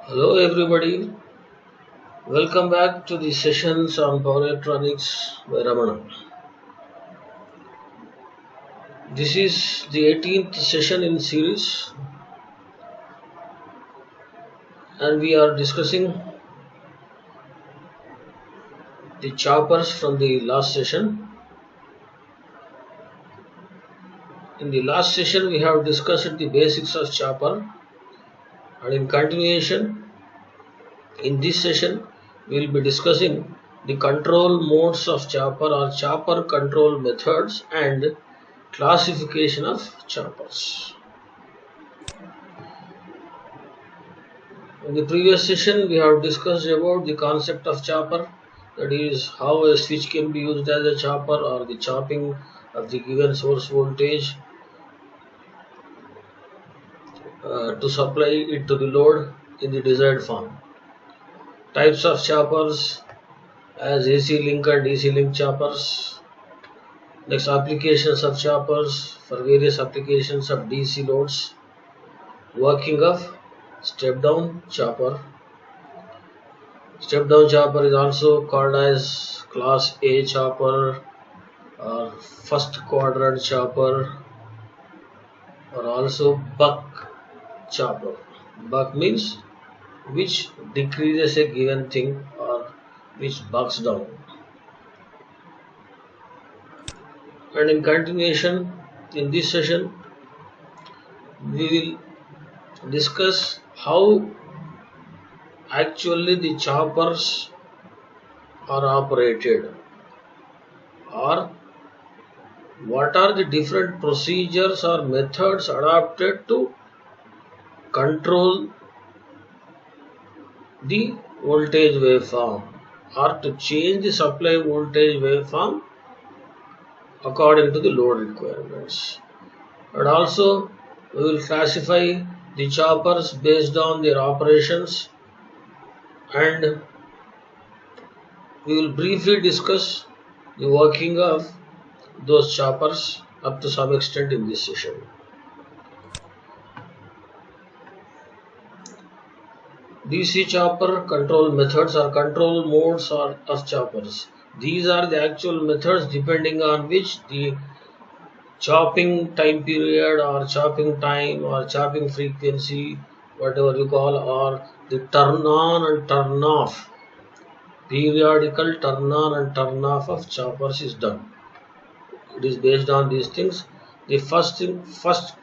Hello everybody, welcome back to the sessions on power electronics by Ramana. This is the 18th session in series and we are discussing the choppers from the last session. In the last session we have discussed the basics of chopper and in continuation in this session we will be discussing the control modes of chopper or chopper control methods and classification of choppers. In the previous session, we have discussed about the concept of chopper, that is, how a switch can be used as a chopper or the chopping of the given source voltage to supply it to the load in the desired form. Types of choppers as AC link and DC link choppers. Next, applications of choppers for various applications of DC loads. Working of step down chopper. Step down chopper is also called as class A chopper or first quadrant chopper or also buck chopper. Buck means which decreases a given thing or which bucks down. And in continuation, in this session, we will discuss how actually the choppers are operated or what are the different procedures or methods adopted to control the voltage waveform or to change the supply voltage waveform according to the load requirements. And also we will classify the choppers based on their operations and we will briefly discuss the working of those choppers up to some extent in this session. DC chopper control methods or control modes of choppers. These are the actual methods depending on which the chopping time period or chopping time or chopping frequency, whatever you call, or the turn on and turn off, periodical turn on and turn off of choppers is done. It is based on these things. The first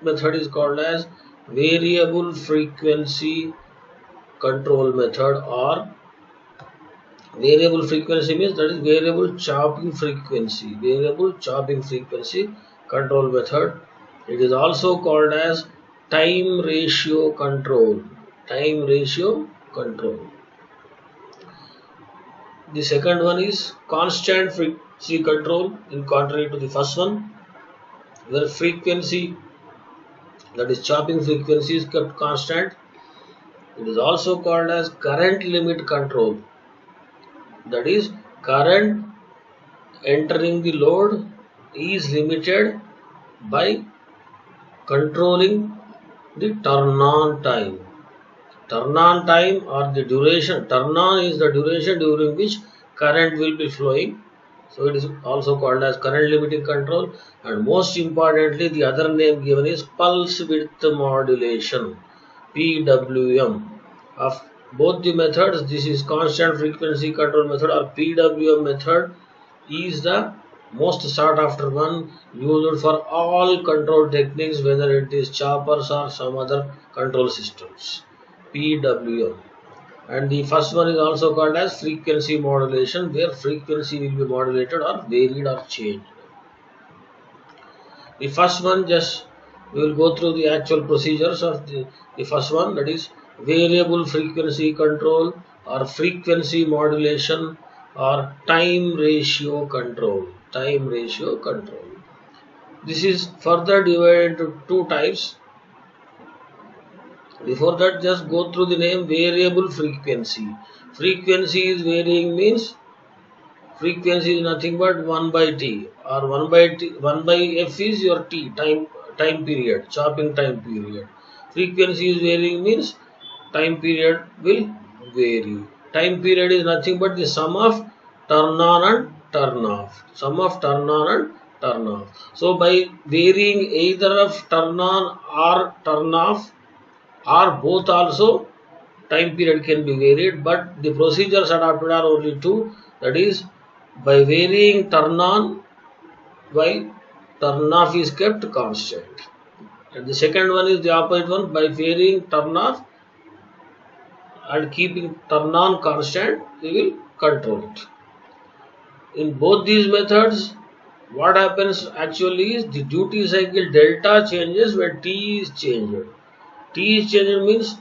method is called as variable frequency control method, or variable frequency means that is variable chopping frequency control method. It is also called as time ratio control. The second one is constant frequency control, in contrary to the first one, where frequency, that is chopping frequency, is kept constant. It is also called as current limit control, that is current entering the load is limited by controlling the turn on time. Turn on time or the duration, turn on is the duration during which current will be flowing, so it is also called as current limiting control. And most importantly, the other name given is pulse width modulation, PWM. Of both the methods, this is constant frequency control method or PWM method is the most sought after one, used for all control techniques, whether it is choppers or some other control systems. PWM. And the first one is also called as frequency modulation, where frequency will be modulated or varied or changed. The first one, just we will go through the actual procedures of the first one, that is variable frequency control or frequency modulation or time ratio control. This is further divided into two types. Before that, just go through the name variable frequency. Frequency is varying means frequency is nothing but 1 by t, or 1 by f is your t, time period, chopping time period. Frequency is varying means time period will vary. Time period is nothing but the sum of turn on and turn off. Sum of turn on and turn off. So by varying either of turn on or turn off or both also, time period can be varied, but the procedures adopted are only two, that is by varying turn on while turn off is kept constant. And the second one is the opposite one, by varying turn off and keeping turn on constant, we will control it. In both these methods, what happens actually is the duty cycle delta changes when T is changed. T is changed means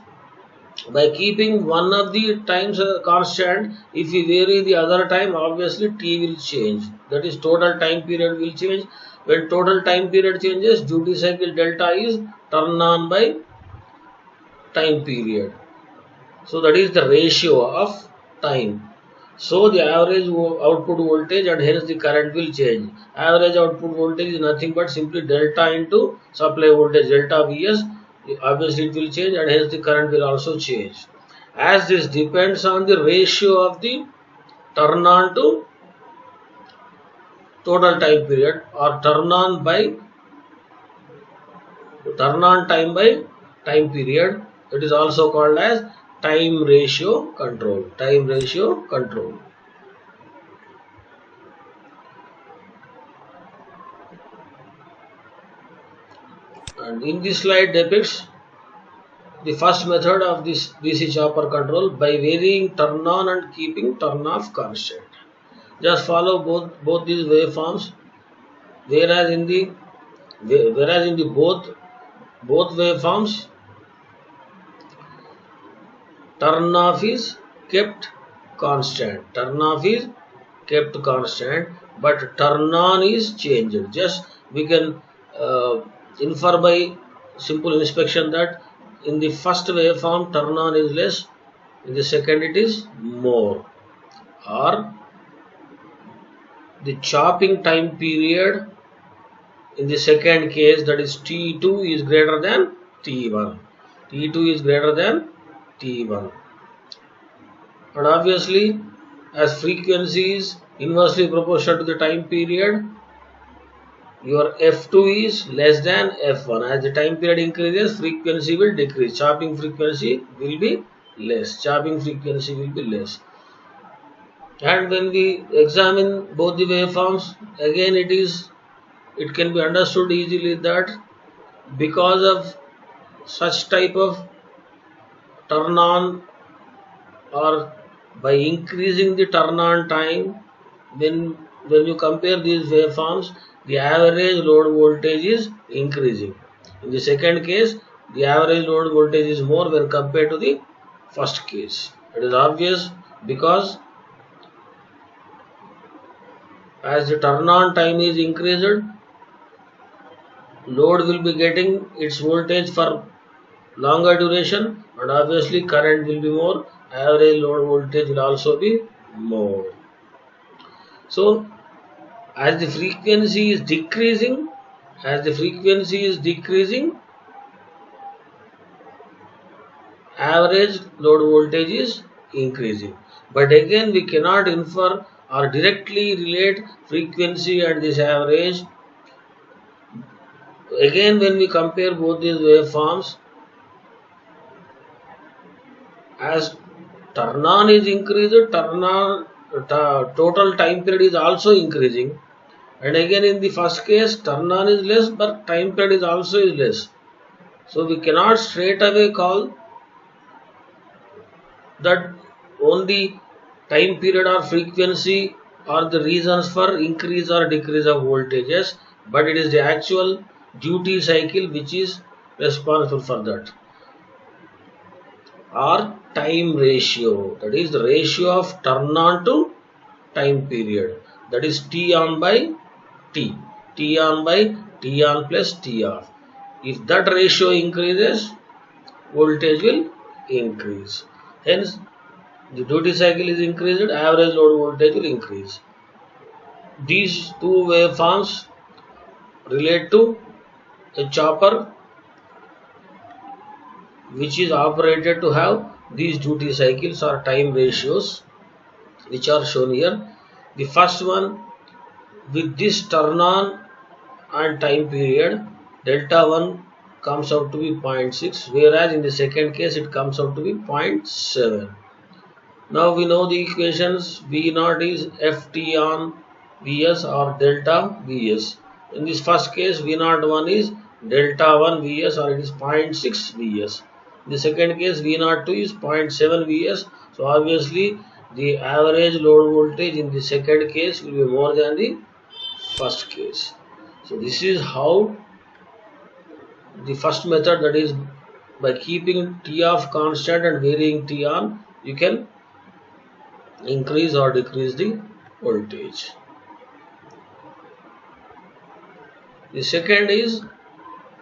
by keeping one of the times constant, if we vary the other time, obviously T will change. That is total time period will change. When total time period changes, duty cycle delta is turn on by time period. So that is the ratio of time. So the average output voltage and hence the current will change. Average output voltage is nothing but simply delta into supply voltage, delta Vs. Obviously it will change and hence the current will also change. As this depends on the ratio of the turn on to total time period or turn on time by time period, it is also called as time ratio control. Time ratio control. And in this slide depicts the first method of this DC chopper control by varying turn on and keeping turn off constant. Just follow both these waveforms, whereas in the both waveforms turn off is kept constant. Turn off is kept constant, but turn on is changed. Just we can infer by simple inspection that in the first waveform turn on is less, in the second it is more, or the chopping time period in the second case, that is T2 is greater than T1. T2 is greater than T1. And obviously, as frequency is inversely proportional to the time period, your F2 is less than F1. As the time period increases, frequency will decrease. Chopping frequency will be less. Chopping frequency will be less. And when we examine both the waveforms, again it can be understood easily that because of such type of turn on or by increasing the turn on time, when you compare these waveforms, the average load voltage is increasing. In the second case, the average load voltage is more when compared to the first case. It is obvious because as the turn on time is increased, load will be getting its voltage for longer duration and obviously current will be more, average load voltage will also be more. So as the frequency is decreasing, average load voltage is increasing. But again we cannot infer or directly relate frequency and this average. Again when we compare both these waveforms, as turn on is increased, total time period is also increasing. And again in the first case, turn on is less, but time period is also less. So we cannot straight away call that only time period or frequency are the reasons for increase or decrease of voltages, but it is the actual duty cycle which is responsible for that. Or time ratio, that is the ratio of turn on to time period, that is T on by T. T on by T on plus T off. If that ratio increases, voltage will increase. Hence, the duty cycle is increased, average load voltage will increase. These two waveforms relate to a chopper which is operated to have these duty cycles or time ratios, which are shown here. The first one with this turn on and time period, delta 1 comes out to be 0.6, whereas in the second case it comes out to be 0.7. Now we know the equations. V0 is Ft on Vs or delta Vs. In this first case, V01 is delta 1 Vs or it is 0.6 Vs. In the second case, V02 is 0.7 Vs. So obviously the average load voltage in the second case will be more than the first case. So this is how the first method, that is by keeping T off constant and varying T on, you can increase or decrease the voltage. The second is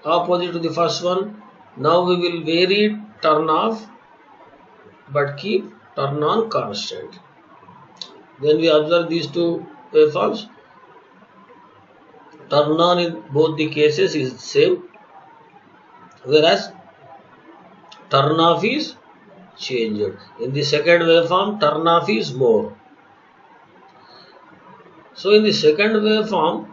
opposite to the first one. Now we will vary turn off but keep turn on constant. Then we observe these two waveforms. Turn on in both the cases is same, whereas turn off is changed. In the second waveform, turn off is more. So in the second waveform,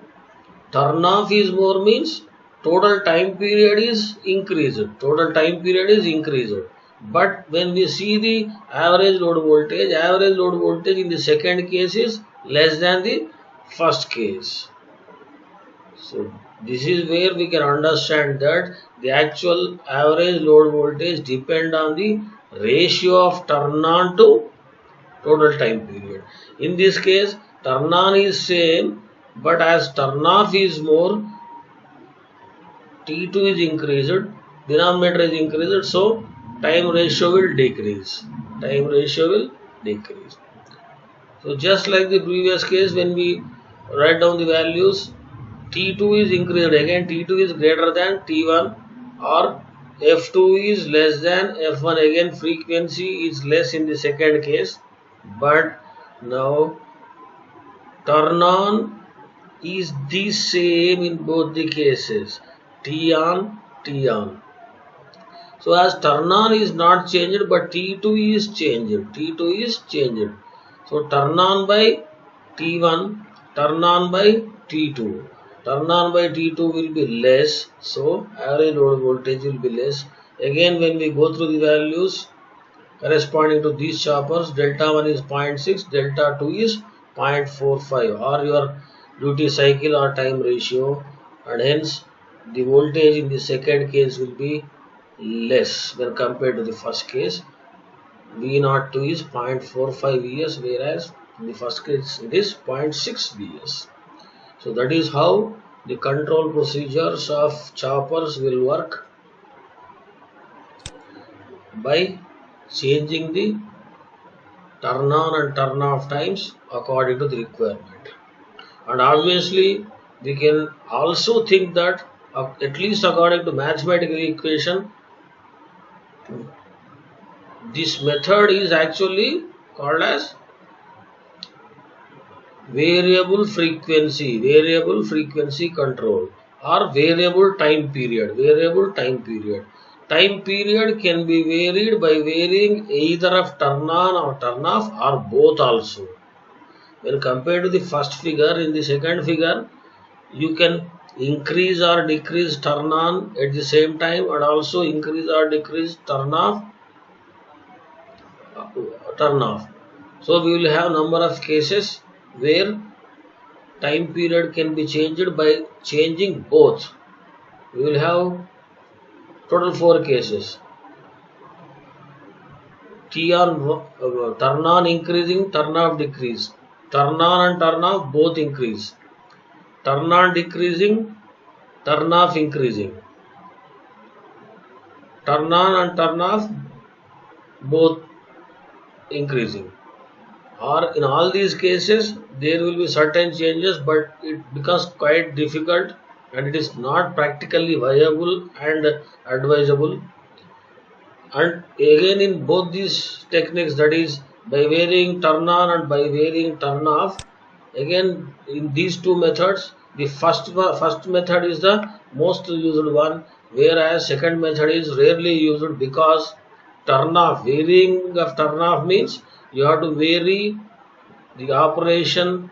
turn off is more means total time period is increased. Total time period is increased. But when we see the average load voltage in the second case is less than the first case. So this is where we can understand that the actual average load voltage depend on the ratio of turn on to total time period. In this case, turn on is same, but as turn off is more, T2 is increased, denominator is increased, so time ratio will decrease. Time ratio will decrease. So just like the previous case, when we write down the values, T2 is increased, again T2 is greater than T1, or F2 is less than F1, again frequency is less in the second case, but now turn on is the same in both the cases, T on, T on. So as turn on is not changed, but T2 is changed, T2 is changed. So turn on by T1, turn on by T2. Turn on by T2 will be less, so average load voltage will be less. Again, when we go through the values corresponding to these choppers, delta 1 is 0.6, delta 2 is 0.45, or your duty cycle or time ratio, and hence the voltage in the second case will be less when compared to the first case. V02 is 0.45 Vs, whereas in the first case it is 0.6 Vs. So that is how the control procedures of choppers will work, by changing the turn on and turn off times according to the requirement. And obviously we can also think that at least according to mathematical equation, this method is actually called as variable frequency control, or variable time period. Time period can be varied by varying either of turn on or turn off, or both also. When compared to the first figure, in the second figure you can increase or decrease turn on at the same time, and also increase or decrease turn off. So we will have number of cases where time period can be changed by changing both. We will have total 4 cases. Turn on increasing, turn off decrease. Turn on and turn off both increase. Turn on decreasing, turn off increasing. Turn on and turn off both increasing. Or in all these cases there will be certain changes, but it becomes quite difficult and it is not practically viable and advisable. And again, in both these techniques, that is by varying turn on and by varying turn off, again in these two methods, the first method is the most used one, whereas second method is rarely used because turn off, varying of turn off means you have to vary the operation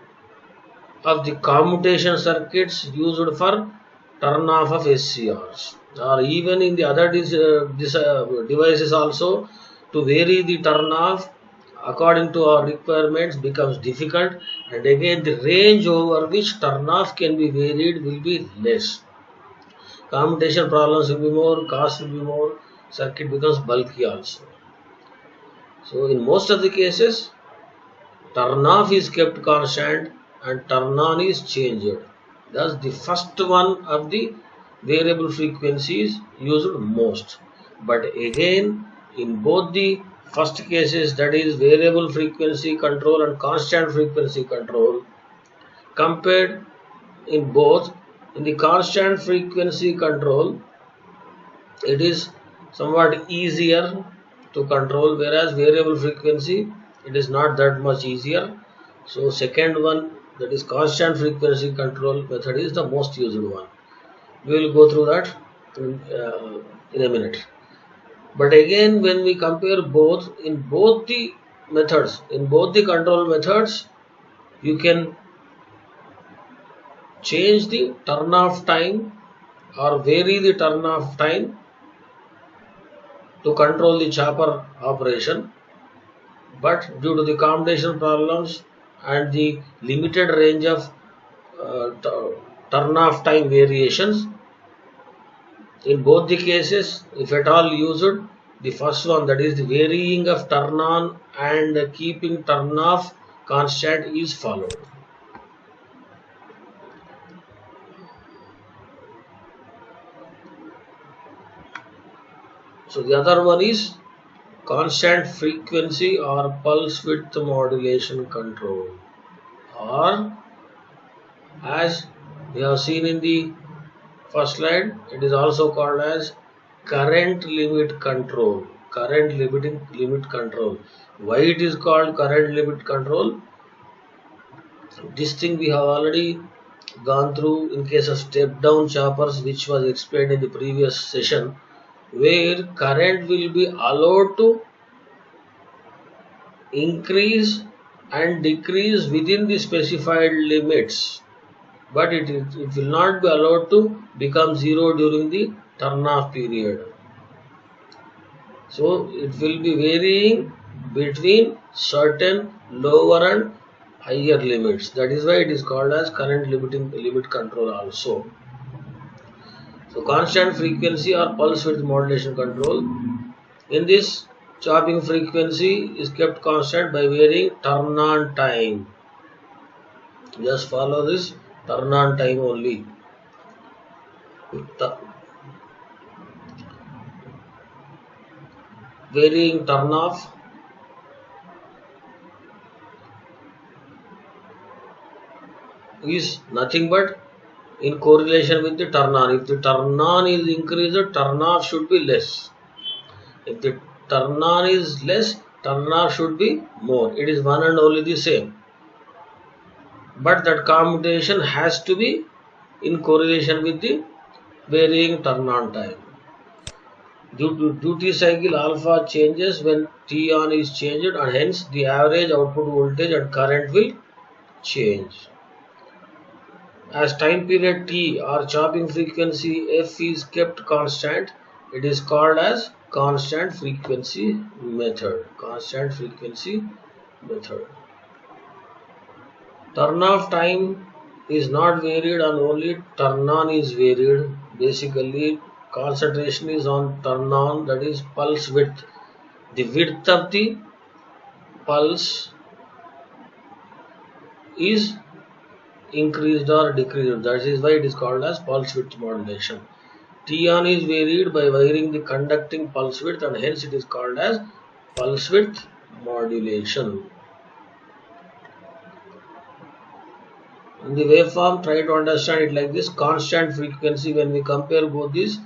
of the commutation circuits used for turn off of SCRs, or even in the other devices also. To vary the turn off according to our requirements becomes difficult, and again the range over which turn off can be varied will be less. Commutation problems will be more, cost will be more, circuit becomes bulky also. So in most of the cases, turn off is kept constant and turn on is changed. Thus the first one of the variable frequencies used most. But again, in both the first cases, that is variable frequency control and constant frequency control, compared in both, in the constant frequency control, it is somewhat easier to control, whereas variable frequency, it is not that much easier. So second one, that is constant frequency control method, is the most used one. We will go through that in a minute. But again, when we compare both, in both the methods, in both the control methods, you can change the turn off time or vary the turn off time to control the chopper operation, but due to the commutation problems and the limited range of turn off time variations, in both the cases, if at all used, the first one, that is the varying of turn on and keeping turn off constant, is followed. So the other one is constant frequency or pulse width modulation control, or as we have seen in the first slide, it is also called as current limit control. Current limit control. Why it is called current limit control? This thing we have already gone through in case of step down choppers, which was explained in the previous session, where current will be allowed to increase and decrease within the specified limits, but it will not be allowed to become zero during the turn off period. So it will be varying between certain lower and higher limits. That is why it is called as current limit control also. So constant frequency or pulse width modulation control. In this, chopping frequency is kept constant by varying turn on time. Just follow this turn on time only. Varying turn off is nothing but in correlation with the turn on. If the turn on is increased, turn off should be less. If the turn on is less, turn off should be more. It is one and only the same. But that commutation has to be in correlation with the varying turn on time. Due to duty cycle, alpha changes when T on is changed, and hence the average output voltage and current will change. As time period T or chopping frequency F is kept constant, it is called as constant frequency method. Constant frequency method. Turn off time is not varied and only turn on is varied. Basically, concentration is on turn on, that is pulse width. The width of the pulse is increased or decreased. That is why it is called as pulse width modulation. T on is varied by varying the conducting pulse width, and hence it is called as pulse width modulation. In the waveform, try to understand it like this. Constant frequency, when we compare both these,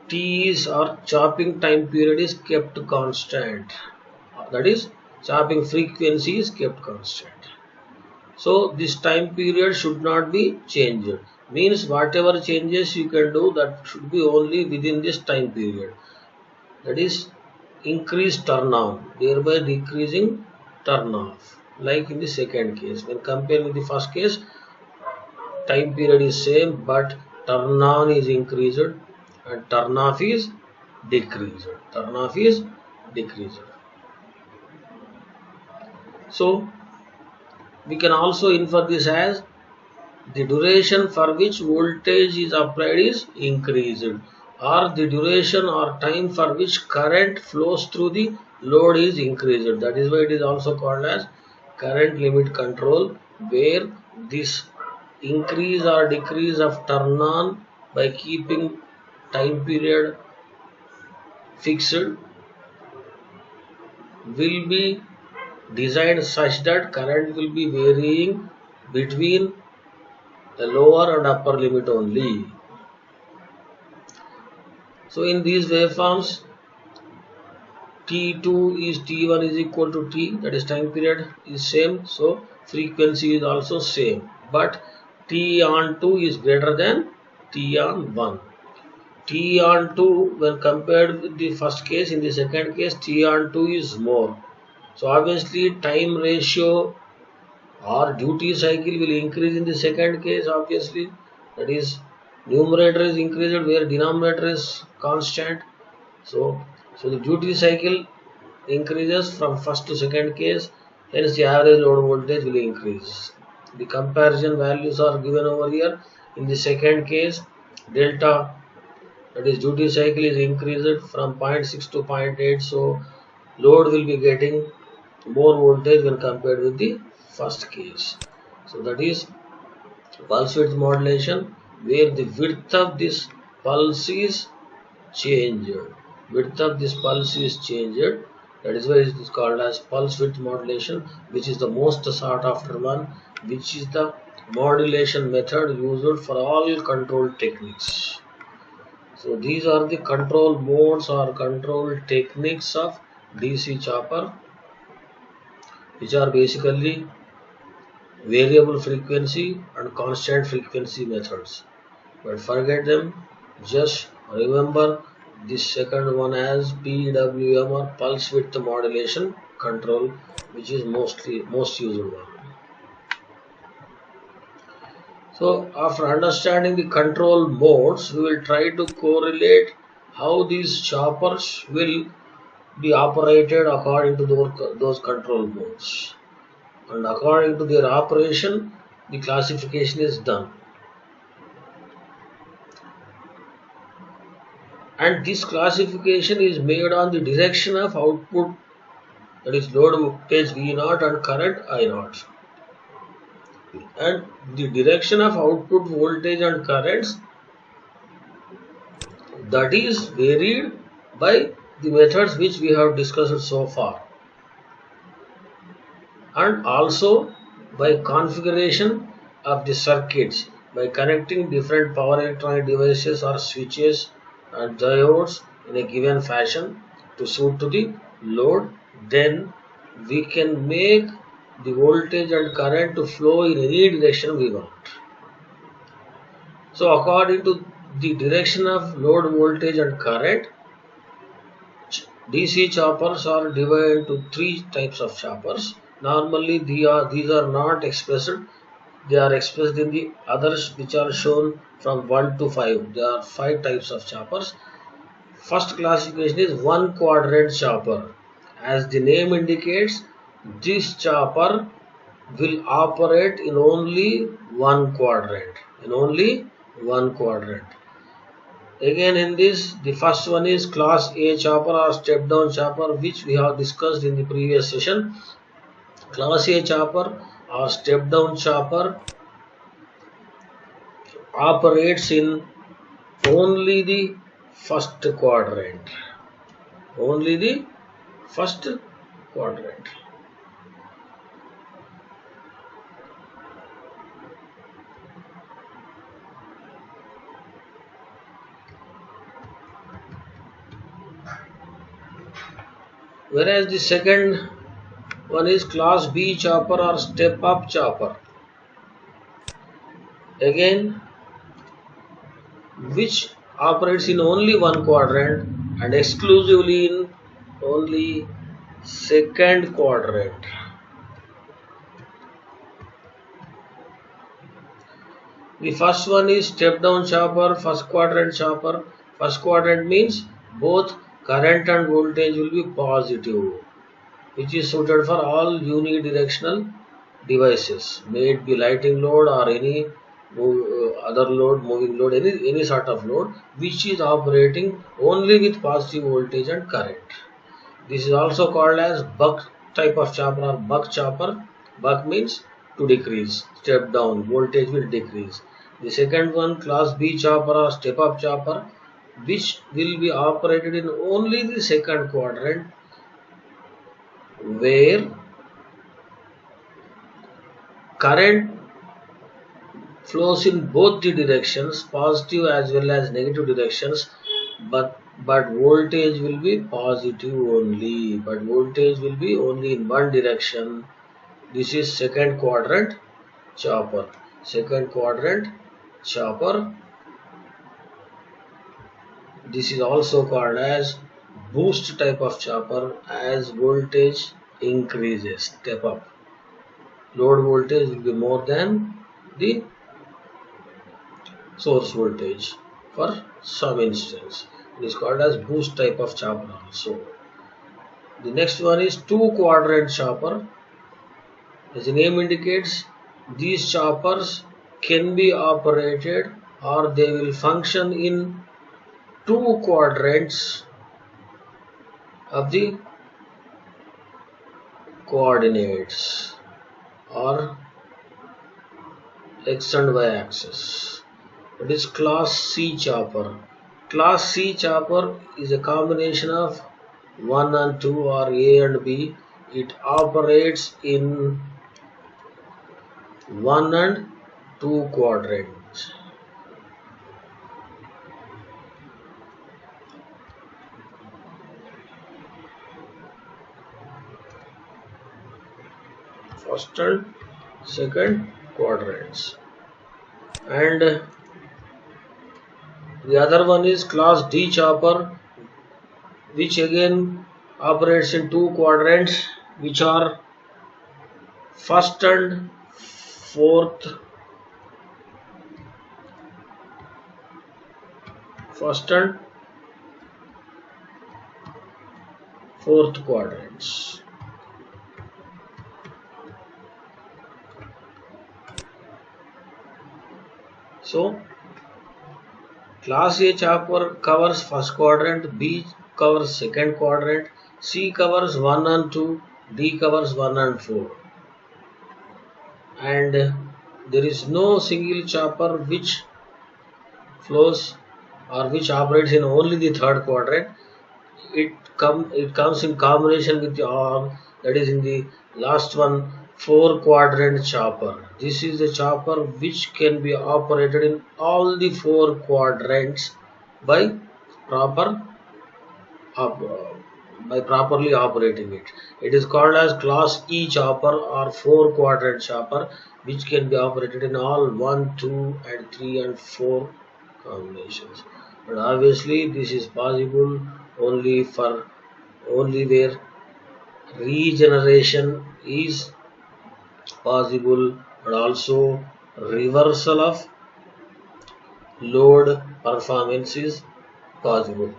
T's or chopping time period is kept constant. That is, chopping frequency is kept constant. So this time period should not be changed. means whatever changes you can do, that should be only within this time period. That is increase turn on, thereby decreasing turn off. Like in the second case, when compared with the first case, time period is same, but turn on is increased and turn off is decreased. Turn off is decreased. So we can also infer this as the duration for which voltage is applied is increased, or the duration or time for which current flows through the load is increased. That is why it is also called as current limit control, where this increase or decrease of turn on by keeping time period fixed will be designed such that current will be varying between the lower and upper limit only. So in these waveforms, T2 is T1 is equal to T, that is time period is same, so frequency is also same, but T on 2 is greater than T on 1. T on 2 when compared with the first case, in the second case T on 2 is more. So obviously time ratio or duty cycle will increase in the second case, obviously, that is numerator is increased where denominator is constant. So the duty cycle increases from first to second case, hence the average load voltage will increase. The comparison values are given over here. In the second case, delta, that is duty cycle, is increased from 0.6 to 0.8, so load will be getting more voltage when compared with the first case. So that is pulse width modulation, where the width of this pulse is changed. Width of this pulse is changed. That is why it is called as pulse width modulation, which is the most sought after one, which is the modulation method used for all control techniques. So these are the control modes or control techniques of DC chopper, which are basically variable frequency and constant frequency methods. But forget them, just remember this second one as PWM or pulse width modulation control, which is most used one. So after understanding the control modes, we will try to correlate how these choppers will be operated according to those control modes, and according to their operation the classification is done. And this classification is made on the direction of output, that is load voltage V0 and current I0. And the direction of output voltage and currents, that is varied by the methods which we have discussed so far, and also by configuration of the circuits, by connecting different power electronic devices or switches and diodes in a given fashion to suit to the load. Then we can make the voltage and current to flow in any direction we want. So according to the direction of load voltage and current, DC choppers are divided into three types of choppers. Normally these are not expressed, they are expressed in the others, which are shown from 1 to 5. There are 5 types of choppers. First classification is one quadrant chopper. As the name indicates, this chopper will operate in only one quadrant. Again, in this, the first one is class A chopper or step down chopper, which we have discussed in the previous session. Class A chopper or step down chopper operates in only the first quadrant. Only the first quadrant. Whereas the second one is class B chopper or step up chopper. Again, which operates in only one quadrant and exclusively in only second quadrant. The first one is step down chopper, first quadrant chopper. First quadrant means both current and voltage will be positive, which is suited for all unidirectional devices, may it be lighting load or any other load, moving load, any sort of load which is operating only with positive voltage and current. This is also called as buck type of chopper or buck chopper. Buck means to decrease, step down, voltage will decrease. The second one, class B chopper or step up chopper, which will be operated in only the second quadrant, where current flows in both the directions, positive as well as negative directions, but voltage will be positive only. But voltage will be only in one direction. This is second quadrant chopper. Second quadrant chopper. This is also called as boost type of chopper, as voltage increases, step up. Load voltage will be more than the source voltage for some instance. It is called as boost type of chopper also. The next one is two quadrant chopper. As the name indicates, these choppers can be operated or they will function in two quadrants of the coordinates or x and y axis. It is class C chopper. Class C chopper is a combination of 1 and 2 or A and B. It operates in 1 and 2 quadrants. First and second quadrants. And the other one is class D chopper, which again operates in two quadrants, which are first and fourth quadrants. So class A chopper covers first quadrant, B covers second quadrant, C covers 1 and 2, D covers 1 and 4. And there is no single chopper which flows or which operates in only the third quadrant. It comes in combination with the all, that is in the last one, 4 quadrant chopper. This is the chopper which can be operated in all the 4 quadrants by properly operating it. It is called as class E chopper or 4 quadrant chopper, which can be operated in all 1, 2 and 3 and 4 combinations. But obviously this is possible only where regeneration is possible, but also reversal of load performance is possible.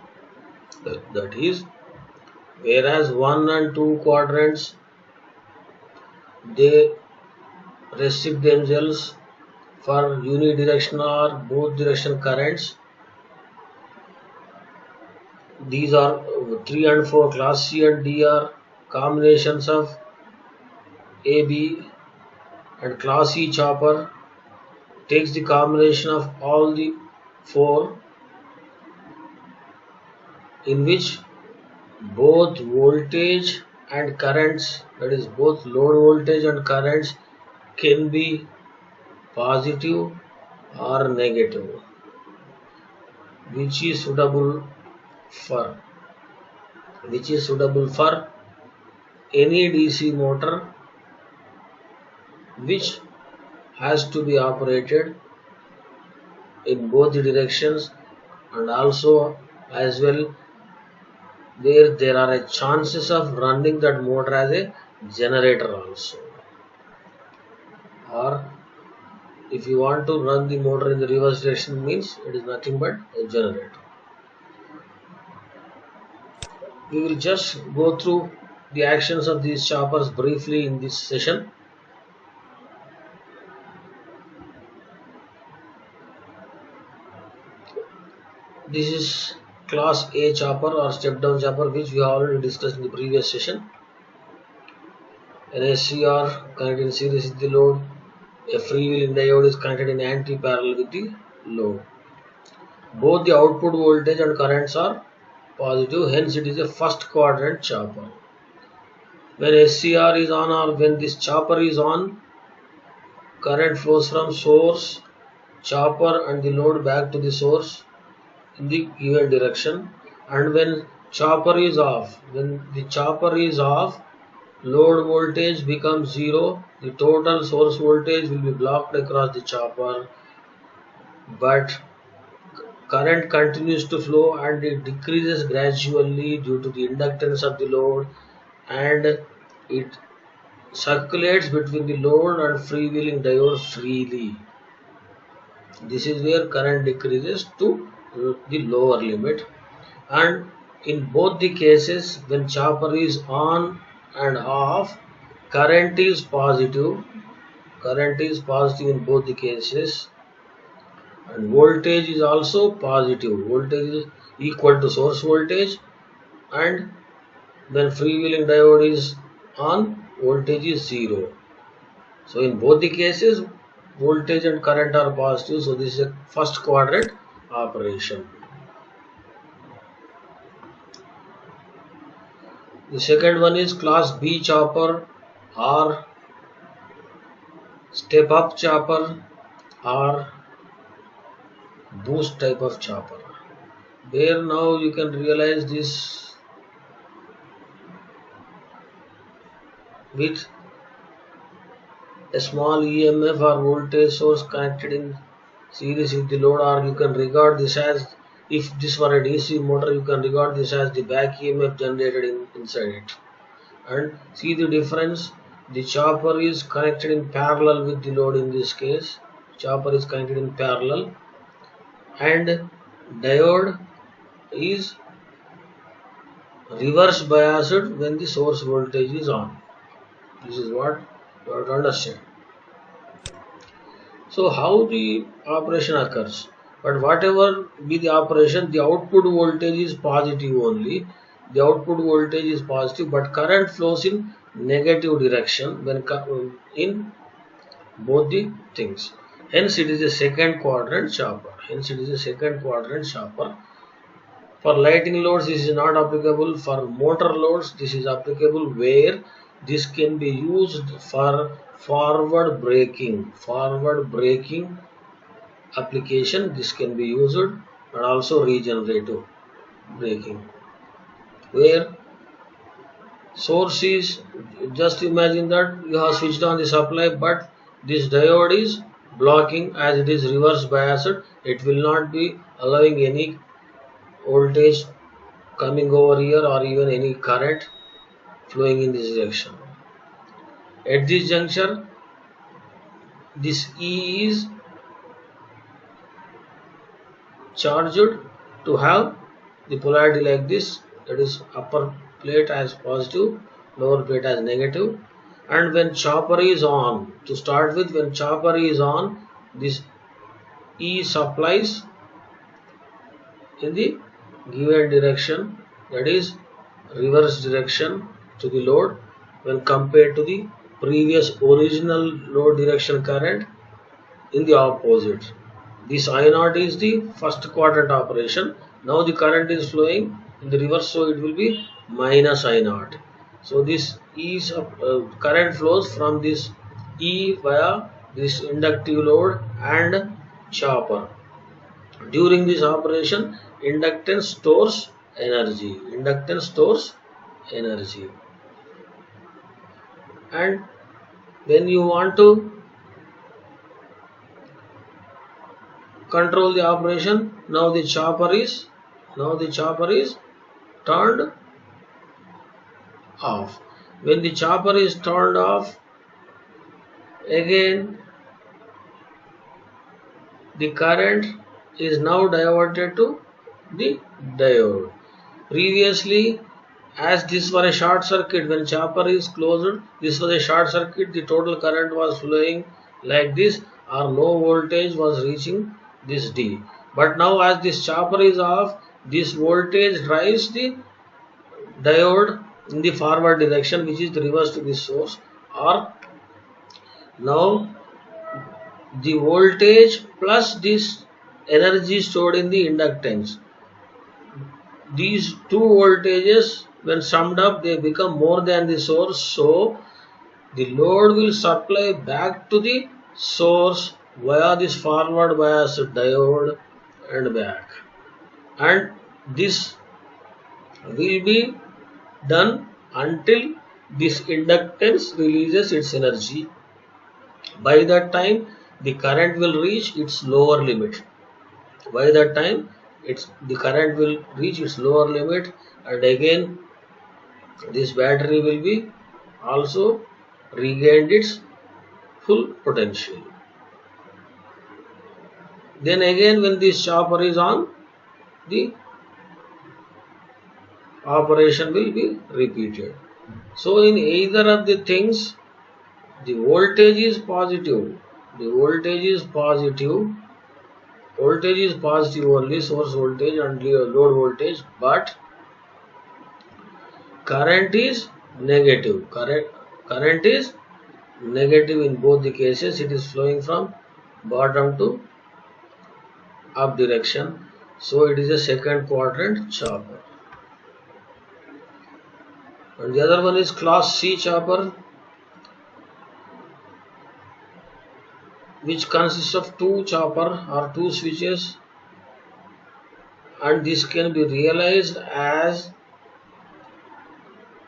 That is, whereas 1 and 2 quadrants, they restrict themselves for unidirectional or both direction currents. These are 3 and 4, class C and D are combinations of A, B, and class E chopper takes the combination of all the 4, in which both voltage and currents, that is both load voltage and currents, can be positive or negative, which is suitable for any DC motor which has to be operated in both the directions, and also as well where there are a chances of running that motor as a generator also. Or if you want to run the motor in the reverse direction, means it is nothing but a generator. We will just go through the actions of these choppers briefly in this session. This is class A chopper or step down chopper, which we have already discussed in the previous session. An SCR connected in series with the load. A freewheeling diode is connected in anti-parallel with the load. Both the output voltage and currents are positive, hence it is a first quadrant chopper. When SCR is on or when this chopper is on, current flows from source, chopper and the load back to the source in the given direction. And when chopper is off, load voltage becomes zero. The total source voltage will be blocked across the chopper, but current continues to flow and it decreases gradually due to the inductance of the load, and it circulates between the load and freewheeling diode freely. This is where current decreases to the lower limit, and in both the cases when chopper is on and off, current is positive in both the cases, and voltage is also positive. Voltage is equal to source voltage, and when freewheeling diode is on, voltage is zero. So in both the cases, voltage and current are positive. So this is a first quadrant operation. The second one is class B chopper or step up chopper or boost type of chopper, where now you can realize this with a small EMF or voltage source connected in series with the load, or you can regard this as, if this were a DC motor, you can regard this as the back EMF generated inside it. And see the difference, the chopper is connected in parallel with the load. In this case, chopper is connected in parallel and diode is reverse biased when the source voltage is on. This is what you have to understand. So how the operation occurs, but whatever be the operation, the output voltage is positive only. The output voltage is positive, but current flows in negative direction when in both the things. Hence it is a second quadrant chopper. For lighting loads, this is not applicable. For motor loads, this is applicable, where this can be used for forward braking application. This can be used, and also regenerative braking, where source is, just imagine that you have switched on the supply, but this diode is blocking as it is reverse biased. It will not be allowing any voltage coming over here or even any current flowing in this direction. At this juncture, this E is charged to have the polarity like this, that is upper plate as positive, lower plate as negative. And when chopper is on, to start with, when chopper is on, this E supplies in the given direction, that is reverse direction to the load, when compared to the previous original load direction current in the opposite. This I0 is the first quadrant operation. Now the current is flowing in the reverse, so it will be minus I0. So this is current flows from this E via this inductive load and chopper. During this operation, inductance stores energy. And when you want to control the operation. Now the chopper is turned off. When the chopper is turned off, again the current is now diverted to the diode. Previously, as this was a short circuit, when chopper is closed, this was a short circuit, the total current was flowing like this, or no voltage was reaching this D. But now as this chopper is off, this voltage drives the diode in the forward direction, which is the reverse to the source, or now the voltage plus this energy stored in the inductance. These two voltages, when summed up, they become more than the source, so the load will supply back to the source via this forward bias diode and back, and this will be done until this inductance releases its energy. By that time the current will reach its lower limit. By that time the current will reach its lower limit, and again this battery will be also regained its full potential. Then again when this chopper is on, the operation will be repeated. So in either of the things, the voltage is positive. The voltage is positive. Voltage is positive only, source voltage and load voltage, but current is negative. Current is negative in both the cases. It is flowing from bottom to up direction. So it is a second quadrant chopper. And the other one is class C chopper, which consists of two chopper or two switches, and this can be realized as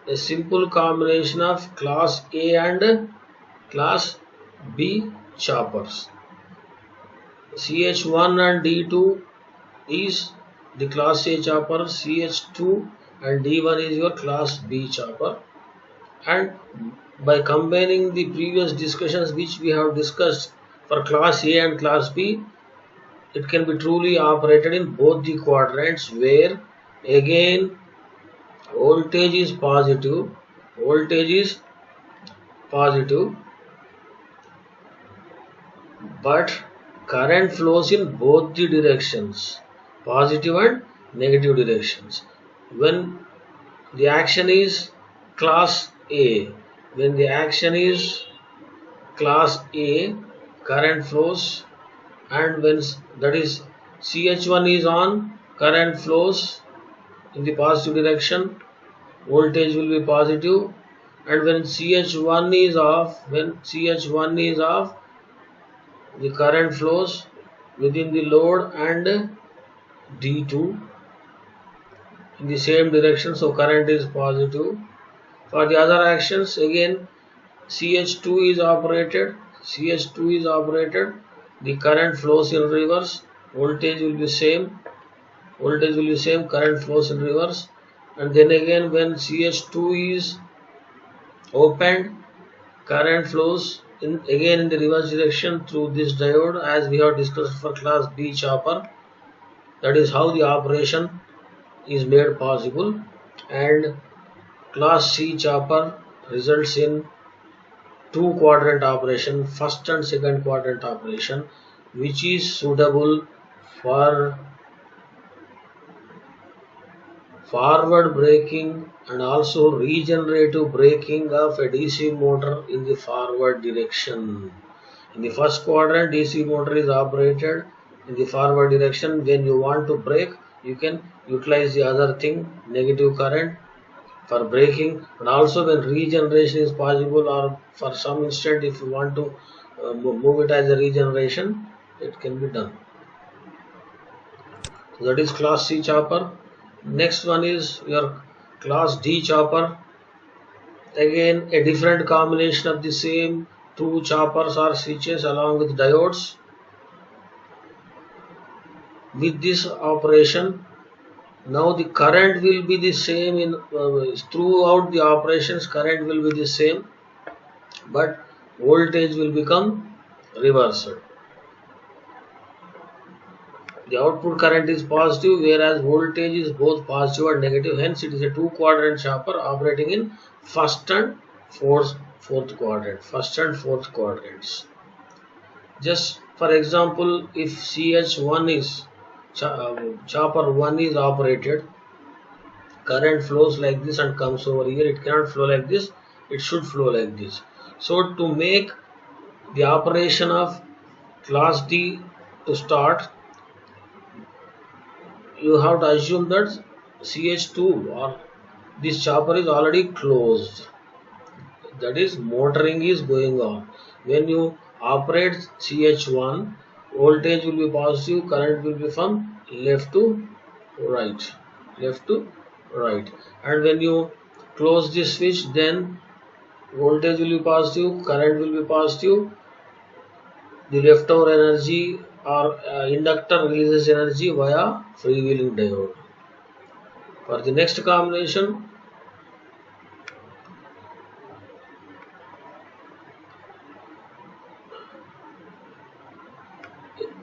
a simple combination of class A and class B choppers. CH1 and D2 is the class A chopper, CH2 and D1 is your class B chopper, and by combining the previous discussions which we have discussed for class A and class B, it can be truly operated in both the quadrants, where again voltage is positive, but current flows in both the directions, positive and negative directions. When the action is class A, current flows, and when that is CH1 is on, current flows in the positive direction, voltage will be positive, and when CH1 is off, the current flows within the load and D2 in the same direction, so current is positive. For the other actions, again CH2 is operated, the current flows in reverse, voltage will be same, current flows in reverse, and then again when CH2 is opened, current flows again in the reverse direction through this diode, as we have discussed for class B chopper. That is how the operation is made possible, and class C chopper results in two quadrant operation, first and second quadrant operation, which is suitable for forward braking and also regenerative braking of a DC motor in the forward direction. In the first quadrant, DC motor is operated in the forward direction. When you want to brake, you can utilize the other thing, negative current, for braking, and also when regeneration is possible, or for some instant if you want to move it as a regeneration, it can be done. So that is class C chopper. Next one is your class D chopper. Again a different combination of the same two choppers or switches along with diodes. with this operation, now the current will be the same in throughout the operations. Current will be the same, but voltage will become reversed. The output current is positive, whereas voltage is both positive and negative. Hence, it is a two-quadrant chopper operating in first and fourth quadrant. First and fourth quadrants. Just for example, if CH1 is chopper 1 is operated, current flows like this and comes over here. It cannot flow like this. It should flow like this. So to make the operation of class D to start, you have to assume that CH2 or this chopper is already closed. That is, motoring is going on. When you operate CH1, voltage will be positive, current will be from left to right, and when you close this switch, then voltage will be positive, current will be positive, the leftover energy or inductor releases energy via freewheeling diode. For the next combination,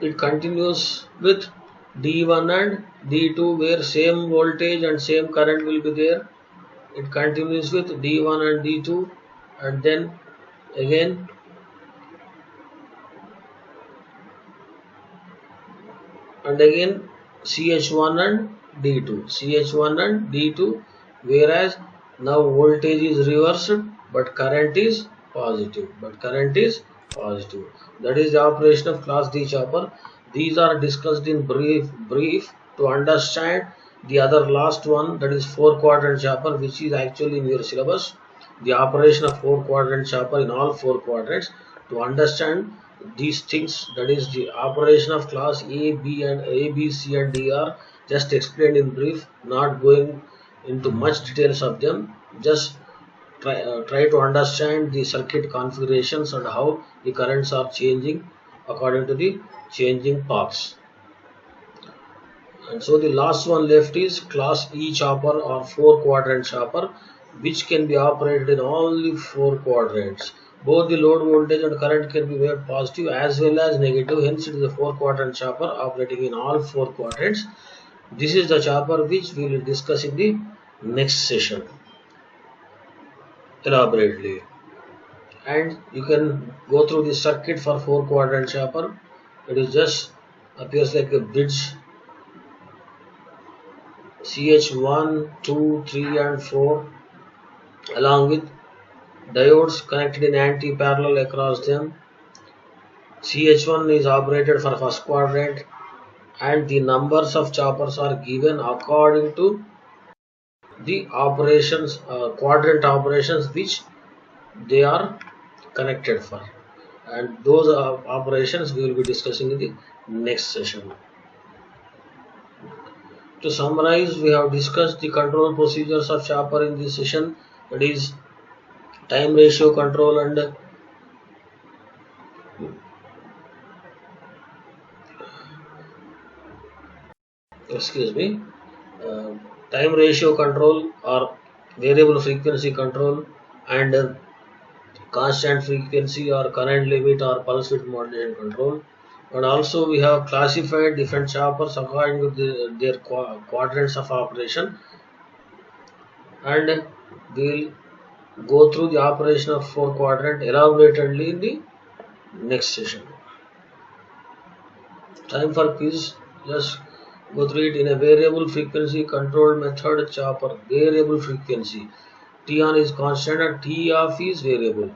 it continues with D1 and D2, where same voltage and same current will be there. It continues with D1 and D2, and then again CH1 and D2, whereas now voltage is reversed, but current is positive. That is the operation of class D chopper. These are discussed in brief to understand the other last one, that is 4-quadrant chopper, which is actually in your syllabus. The operation of 4-quadrant chopper in all 4 quadrants. To understand these things, that is the operation of class A, B, C and D are just explained in brief, not going into much details of them. Just try to understand the circuit configurations and how the currents are changing according to the changing paths. And so the last one left is class E chopper or 4-quadrant chopper, which can be operated in all the 4 quadrants. Both the load voltage and current can be made positive as well as negative. Hence, it is a 4-quadrant chopper operating in all 4 quadrants. This is the chopper which we will discuss in the next session elaborately. And you can go through the circuit for 4-quadrant chopper. It is just appears like a bridge. CH1, 2, 3 and 4 along with diodes connected in anti-parallel across them. CH1 is operated for first quadrant, and the numbers of choppers are given according to the operations, quadrant operations which they are connected for, and those operations we will be discussing in the next session. To summarize, we have discussed the control procedures of chopper in this session, that is time ratio control and time ratio control or variable frequency control, and constant frequency or current limit or pulse width modulation control. And also we have classified different choppers according to their quadrants of operation, and we will go through the operation of 4-quadrant elaboratedly in the next session. Time for quiz. Just go through it. In a variable frequency controlled method chopper, variable frequency, T on is constant and T off is variable.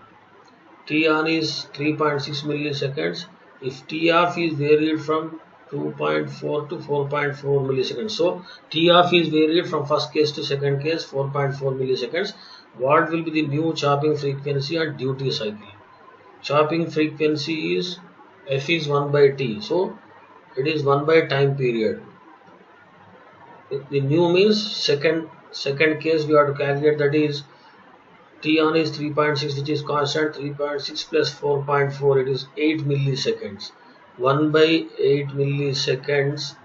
T on is 3.6 milliseconds. If T off is varied from 2.4 to 4.4 milliseconds. So T off is varied from first case to second case, 4.4 milliseconds. What will be the new chopping frequency and duty cycle? Chopping frequency is F is 1 by T. So it is 1 by time period. The new means second case we have to calculate, that is T on is 3.6, which is constant. 3.6 plus 4.4, it is 8 milliseconds. 1 by 8 milliseconds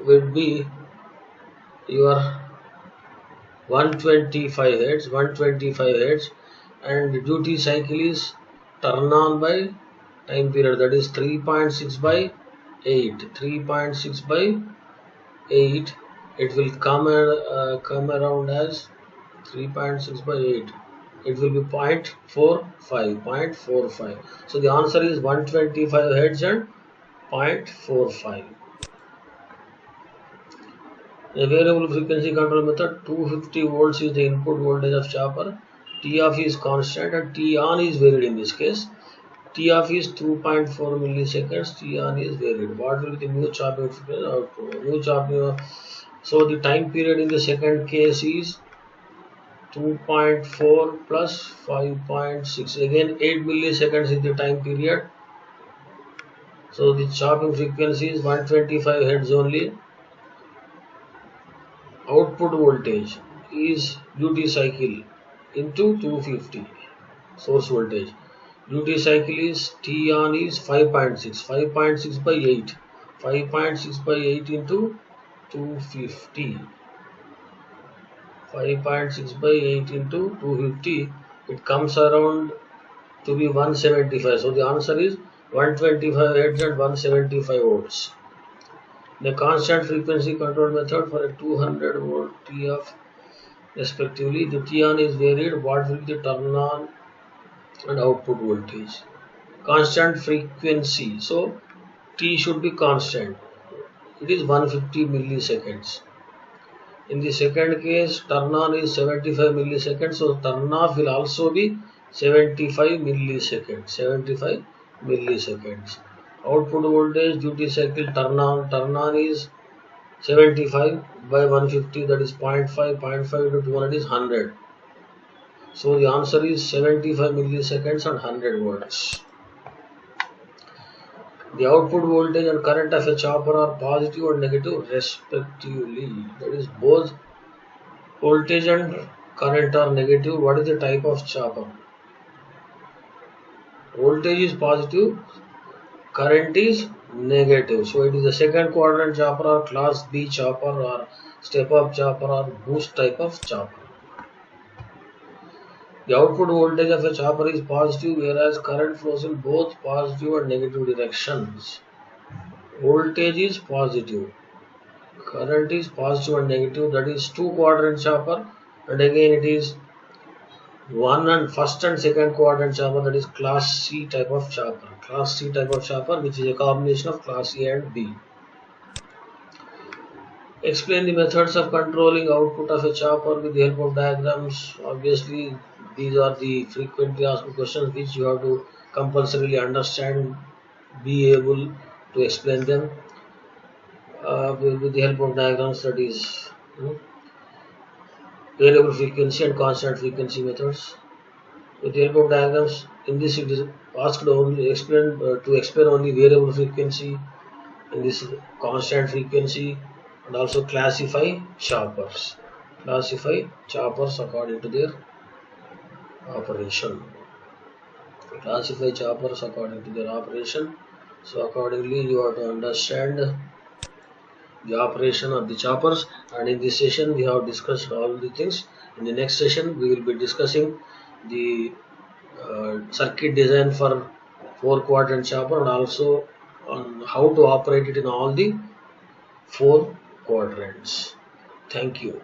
would be your 125 heads, and duty cycle is turn on by time period, that is 3.6 by 8. 3.6 by 8, it will come around as 3.6 by 8. It will be 0.45. So the answer is 125 heads and 0.45. A variable frequency control method, 250 volts is the input voltage of chopper. T off is constant and T on is varied in this case. T off is 2.4 milliseconds. T on is varied. What will be the new chopping frequency output? New chopping. So the time period in the second case is 2.4 plus 5.6. Again 8 milliseconds is the time period. So the chopping frequency is 125 hertz only. Output voltage is duty cycle into 250 source voltage. Duty cycle is T on is 5.6. 5.6 by 8. 5.6 by 8 into 250. 5.6 by 8 into 250. It comes around to be 175. So the answer is 125 hertz and 175 volts. The constant frequency control method for a 200 volt T off respectively. The T on is varied. What will be the turn on and output voltage? Constant frequency. So T should be constant. It is 150 milliseconds. In the second case, turn on is 75 milliseconds. So turn off will also be 75 milliseconds. 75 milliseconds. Output voltage duty cycle turn on is 75 by 150, that is 0.5. 0.5 to 200 is 100. So the answer is 75 milliseconds and 100 volts. The output voltage and current of a chopper are positive and negative respectively. That is, both voltage and current are negative. What is the type of chopper? Voltage is positive, current is negative. So it is a second quadrant chopper or class B chopper or step up chopper or boost type of chopper. The output voltage of a chopper is positive, whereas current flows in both positive and negative directions. Voltage is positive, current is positive and negative, that is two quadrant chopper, and again it is first and second quadrant chopper, that is class C type of chopper. Class C type of chopper, which is a combination of class A and B. Explain the methods of controlling output of a chopper with the help of diagrams. Obviously, these are the frequently asked questions which you have to compulsorily understand, be able to explain them with the help of diagrams, that is variable frequency and constant frequency methods. With the help of diagrams, in this it is asked only to explain only variable frequency, in this constant frequency, and also classify choppers. Classify choppers according to their operation. Classify choppers according to their operation. So accordingly you have to understand the operation of the choppers, and in this session we have discussed all the things. In the next session we will be discussing the circuit design for 4 quadrant chopper and also on how to operate it in all the 4 quadrants. Thank you.